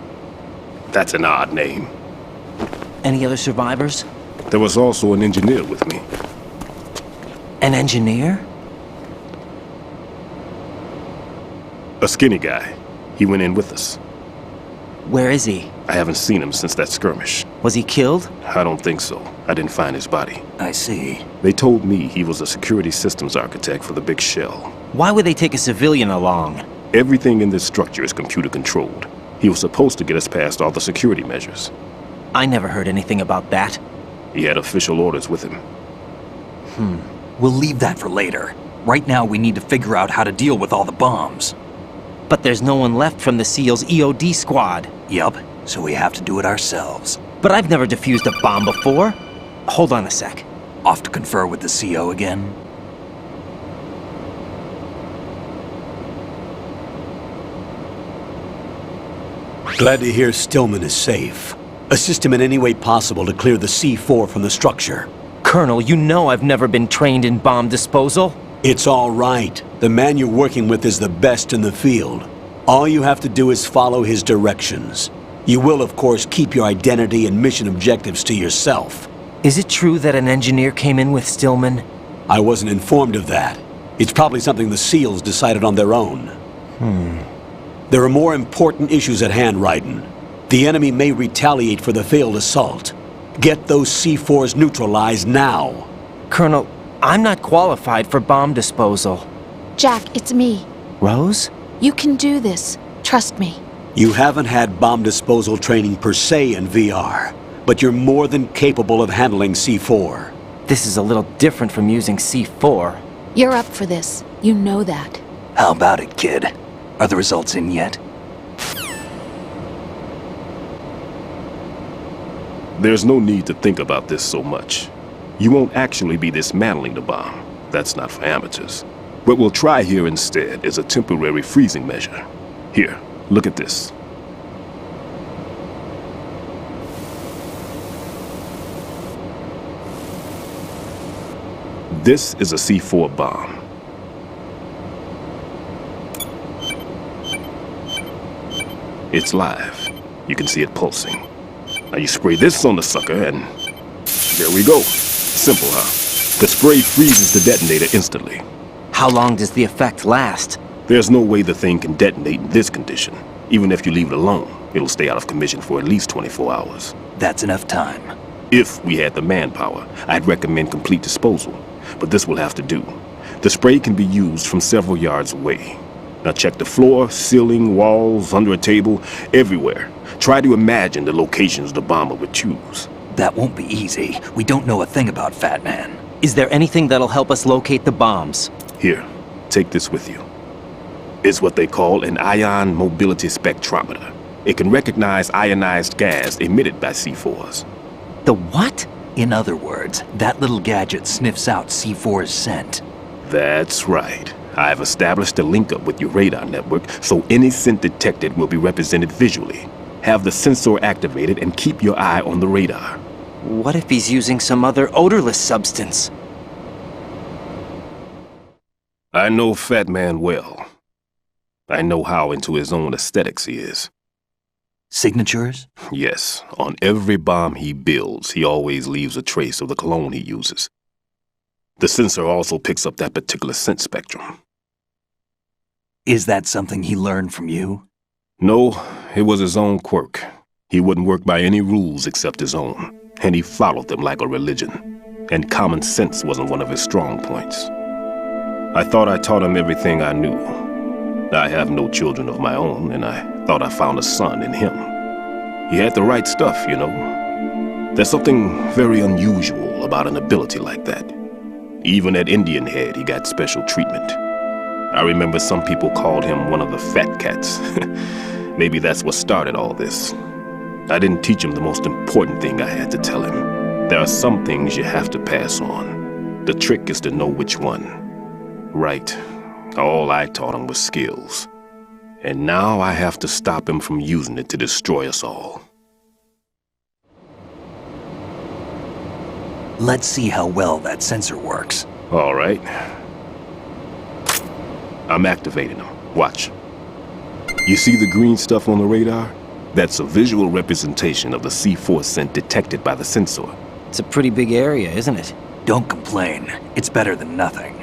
That's an odd name. Any other survivors? There was also an engineer with me. An engineer? A skinny guy. He went in with us. Where is he? I haven't seen him since that skirmish. Was he killed? I don't think so. I didn't find his body. I see. They told me he was a security systems architect for the big shell. Why would they take a civilian along? Everything in this structure is computer controlled. He was supposed to get us past all the security measures. I never heard anything about that. He had official orders with him. We'll leave that for later. Right now, we need to figure out how to deal with all the bombs. But there's no one left from the SEAL's EOD squad. Yup, so we have to do it ourselves. But I've never defused a bomb before. Hold on a sec. Off to confer with the CO again? Glad to hear Stillman is safe. Assist him in any way possible to clear the C4 from the structure. Colonel, you know I've never been trained in bomb disposal. It's all right. The man you're working with is the best in the field. All you have to do is follow his directions. You will, of course, keep your identity and mission objectives to yourself. Is it true that an engineer came in with Stillman? I wasn't informed of that. It's probably something the SEALs decided on their own. There are more important issues at hand, Raiden. The enemy may retaliate for the failed assault. Get those C4s neutralized now. Colonel, I'm not qualified for bomb disposal. Jack, it's me. Rose? You can do this. Trust me. You haven't had bomb disposal training per se in VR, but you're more than capable of handling C4. This is a little different from using C4. You're up for this. You know that. How about it, kid? Are the results in yet? There's no need to think about this so much. You won't actually be dismantling the bomb. That's not for amateurs. What we'll try here instead is a temporary freezing measure. Here, look at this. This is a C4 bomb. It's live. You can see it pulsing. Now you spray this on the sucker and there we go. Simple, huh? The spray freezes the detonator instantly. How long does the effect last? There's no way the thing can detonate in this condition. Even if you leave it alone, it'll stay out of commission for at least 24 hours. That's enough time. If we had the manpower, I'd recommend complete disposal. But this will have to do. The spray can be used from several yards away. Now check the floor, ceiling, walls, under a table, everywhere. Try to imagine the locations the bomber would choose. That won't be easy. We don't know a thing about Fat Man. Is there anything that'll help us locate the bombs? Here, take this with you. It's what they call an ion mobility spectrometer. It can recognize ionized gas emitted by C4s. The what? In other words, that little gadget sniffs out C4's scent. That's right. I've established a link up with your radar network, so any scent detected will be represented visually. Have the sensor activated and keep your eye on the radar. What if he's using some other odorless substance? I know Fat Man well. I know how into his own aesthetics he is. Signatures? Yes, on every bomb he builds, he always leaves a trace of the cologne he uses. The sensor also picks up that particular scent spectrum. Is that something he learned from you? No, it was his own quirk. He wouldn't work by any rules except his own, and he followed them like a religion. And common sense wasn't one of his strong points. I thought I taught him everything I knew. I have no children of my own, and I thought I found a son in him. He had the right stuff, you know. There's something very unusual about an ability like that. Even at Indian Head, he got special treatment. I remember some people called him one of the fat cats. Maybe that's what started all this. I didn't teach him the most important thing I had to tell him. There are some things you have to pass on. The trick is to know which one. Right. All I taught him was skills. And now I have to stop him from using it to destroy us all. Let's see how well that sensor works. All right. I'm activating them. Watch. You see the green stuff on the radar? That's a visual representation of the C4 scent detected by the sensor. It's a pretty big area, isn't it? Don't complain. It's better than nothing.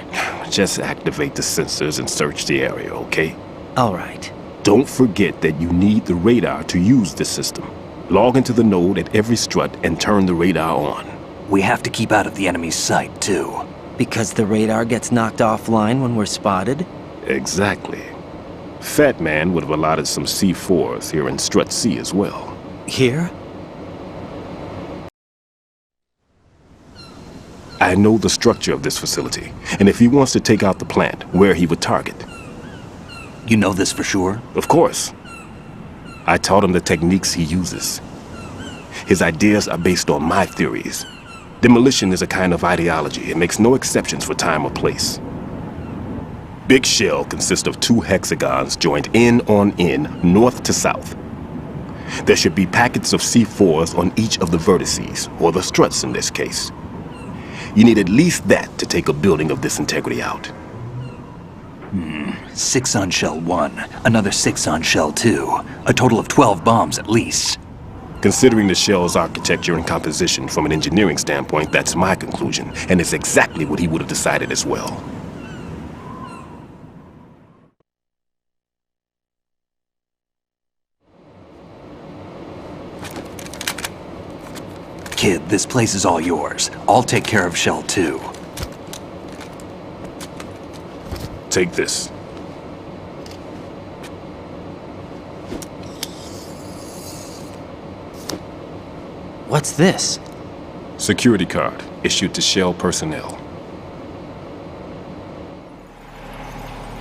Just activate the sensors and search the area, okay? All right. Don't forget that you need the radar to use this system. Log into the node at every strut and turn the radar on. We have to keep out of the enemy's sight, too. Because the radar gets knocked offline when we're spotted? Exactly. Fat Man would have allotted some C4s here in Strut C as well. Here? I know the structure of this facility, and if he wants to take out the plant, where he would target. You know this for sure? Of course. I taught him the techniques he uses. His ideas are based on my theories. Demolition is a kind of ideology. It makes no exceptions for time or place. Big shell consists of 2 hexagons joined end on end, north to south. There should be packets of C4s on each of the vertices, or the struts in this case. You need at least that to take a building of this integrity out. 6 on shell 1, another 6 on shell 2. A total of 12 bombs at least. Considering the shell's architecture and composition from an engineering standpoint, that's my conclusion, and it's exactly what he would have decided as well. Kid, this place is all yours. I'll take care of shell 2. Take this. What's this? Security card issued to Shell personnel.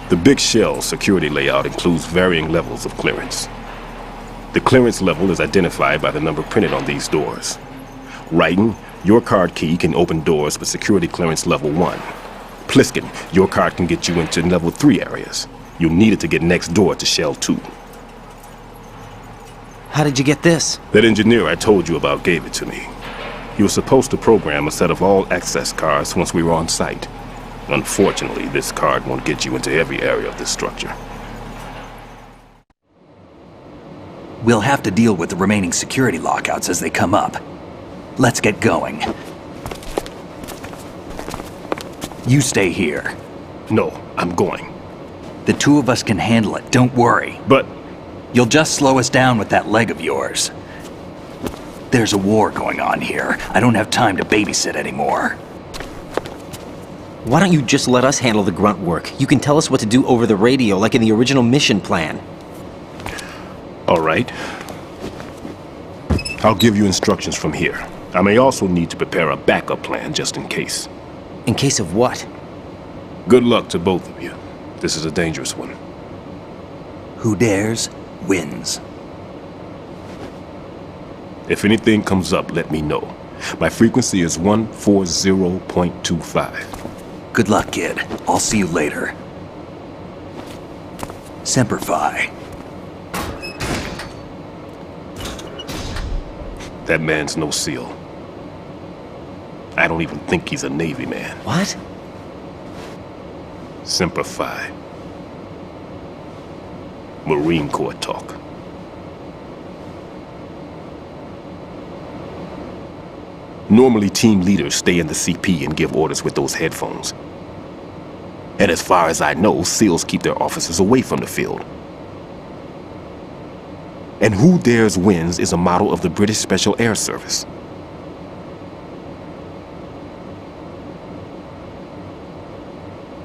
The Big Shell security layout includes varying levels of clearance. The clearance level is identified by the number printed on these doors. Writing, your card key can open doors with security clearance level 1. Pliskin, your card can get you into level 3 areas. You'll need it to get next door to Shell 2. How did you get this? That engineer I told you about gave it to me. He was supposed to program a set of all access cards once we were on site. Unfortunately, this card won't get you into every area of this structure. We'll have to deal with the remaining security lockouts as they come up. Let's get going. You stay here. No, I'm going. The 2 of us can handle it, don't worry. But... You'll just slow us down with that leg of yours. There's a war going on here. I don't have time to babysit anymore. Why don't you just let us handle the grunt work? You can tell us what to do over the radio, like in the original mission plan. All right. I'll give you instructions from here. I may also need to prepare a backup plan just in case. In case of what? Good luck to both of you. This is a dangerous one. Who dares, wins. If anything comes up, let me know. My frequency is 140.25. Good luck, kid. I'll see you later. Semper Fi. That man's no SEAL. I don't even think he's a Navy man. What? Semper Fi. Marine Corps talk. Normally, team leaders stay in the CP and give orders with those headphones. And as far as I know, SEALs keep their officers away from the field. And Who Dares Wins is a model of the British Special Air Service.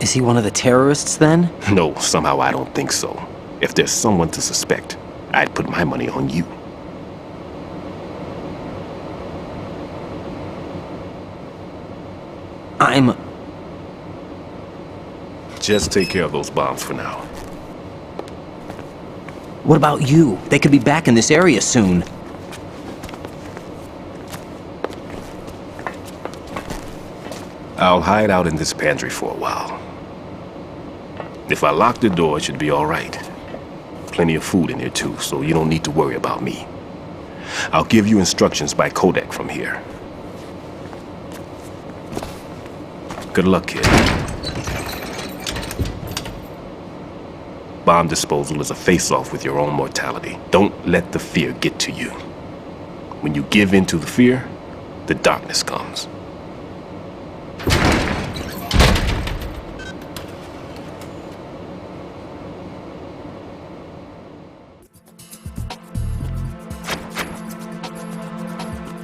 Is he one of the terrorists, then? No, somehow I don't think so. If there's someone to suspect, I'd put my money on you. Just take care of those bombs for now. What about you? They could be back in this area soon. I'll hide out in this pantry for a while. If I lock the door, it should be all right. Plenty of food in here too, so you don't need to worry about me. I'll give you instructions by Kodak from here. Good luck, kid. Bomb disposal is a face-off with your own mortality. Don't let the fear get to you. When you give in to the fear, the darkness comes.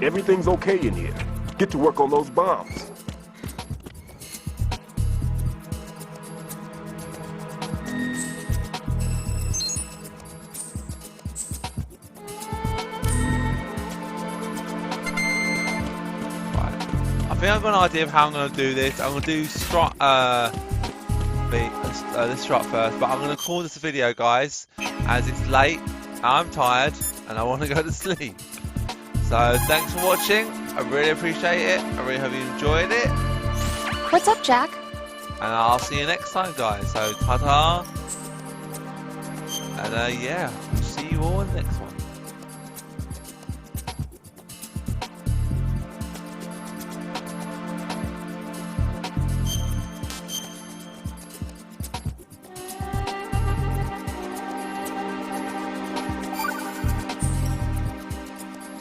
Everything's okay in here. Get to work on those bombs. I think I've got an idea of how I'm going to do this. I'm going to do strut, this strut first, but I'm going to call this a video, guys, as it's late, I'm tired, and I want to go to sleep. So thanks for watching. I really appreciate it. I really hope you enjoyed it. What's up, Jack? And I'll see you next time, guys. So ta-ta. And yeah, we'll see you all in the next one.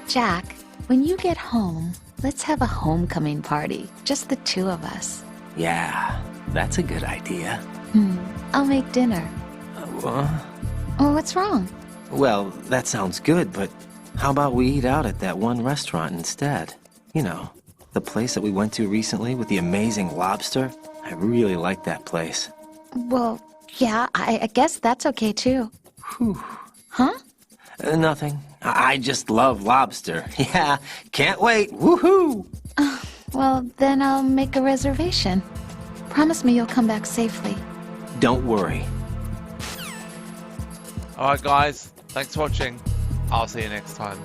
Jack, when you get home, let's have a homecoming party. Just the two of us. Yeah, that's a good idea. I'll make dinner. Oh, what's wrong? Well, that sounds good, but how about we eat out at that one restaurant instead? You know, the place that we went to recently with the amazing lobster. I really like that place. Well, yeah, I guess that's okay too. Whew. Huh? Nothing. I just love lobster. Yeah, can't wait. Woohoo! Well, then I'll make a reservation. Promise me you'll come back safely. Don't worry. Alright guys, thanks for watching. I'll see you next time.